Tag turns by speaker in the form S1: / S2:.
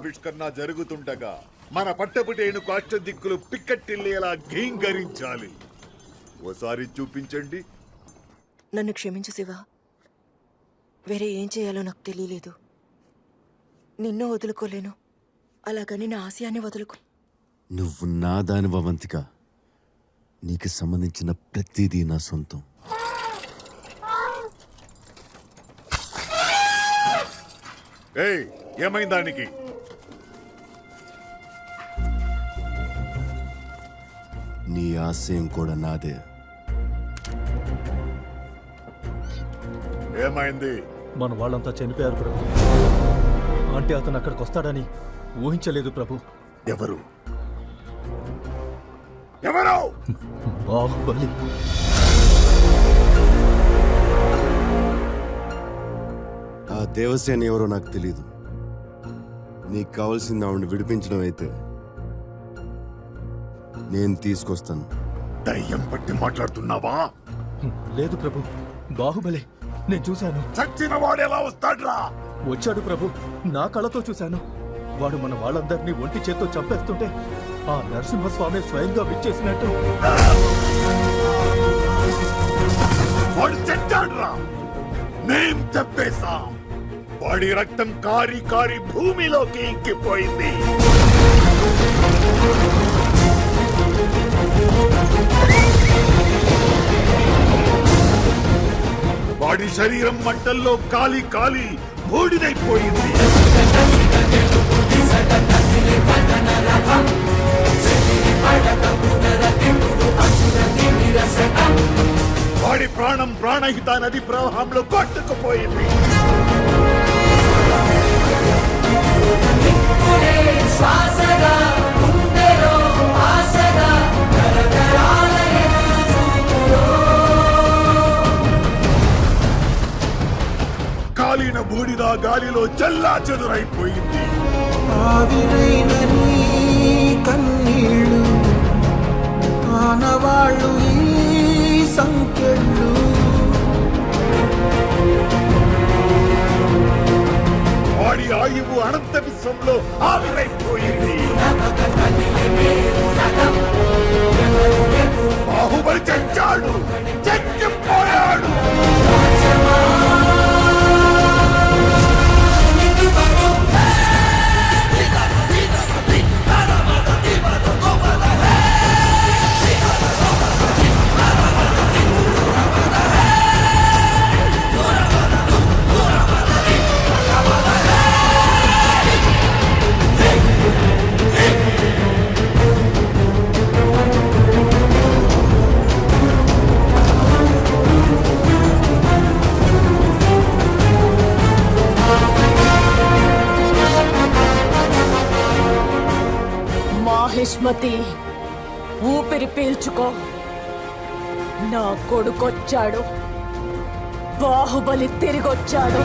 S1: పట్టాభిష్కరణ జరుగుతుండగా మన పట్టపుటేనుకు అష్టదిక్కులు పిక్కటిల్లేలా ఘీంకరించాలి. ఓసారి చూపించండి.
S2: నన్ను క్షమించు శివ. వేరే ఏం చేయాలో నాకు తెలియలేదు. నిన్ను వదులుకోలేను, అలాగని నా ఆశయాన్ని వదులుకో.
S3: నువ్వు నా దాని అవంతిక. నీకు సంబంధించిన ప్రతిదీ నా సొంతం.
S1: ఏయ్, ఏమైంది దానికి?
S3: నీ ఆశయం కూడా నాదే.
S1: ఏమైంది?
S4: మన వాళ్ళంతా చనిపోయారు ప్రభు. అంటే అతను అక్కడికి వస్తాడని ఊహించలేదు ప్రభు.
S1: ఎవరు? ఎవరు?
S4: బాహుబలి.
S3: ఆ దేవసేన ఎవరో నాకు తెలీదు. నీకు కావాల్సింది ఆవిడని విడిపించడం అయితే నేను తీసుకొస్తాను.
S1: దయ్యం పట్టి మాట్లాడుతున్నావా?
S4: లేదు ప్రభు, బాహుబలి నేను చూశాను.
S1: చచ్చిన వాడు ఎలా వస్తాడ్రా?
S4: వచ్చాడు ప్రభు, నా కళ్ళతో చూశాను. వాడు మన వాళ్ళందరినీ ఒంటి చేత్తో చంపేస్తుంటే ఆ నరసింహస్వామి స్వయంగా విచ్చేసినట్టు.
S1: వాడు చచ్చాడ్రా, మేం చెప్పేశాం. వాడి రక్తం కారి కారి భూమిలోకి ఇంకిపోయింది. వాడి శరీరం మంటల్లో కాలి కాలి బూడిదైపోయింది. వాడి ప్రాణం ప్రాణహిత నది ప్రవాహంలో కొట్టుకుపోయింది. కాలిన బూడిద గాలిలో చల్లా చెదురైపోయింది.
S5: ఆవిరైన నీ కన్నీళ్ళు, ఆనవాళ్ళు ఈ సంఖ్యలు.
S1: వాడి ఆయువు అనంత విశ్వంలో ఆవిరైపోయింది. బాహుబలి చచ్చాడు, చచ్చిపోయాడు.
S2: మాహిష్మతి, ఊపిరి పీల్చుకో. నా కొడుకొచ్చాడు, బాహుబలి తిరిగొచ్చాడు.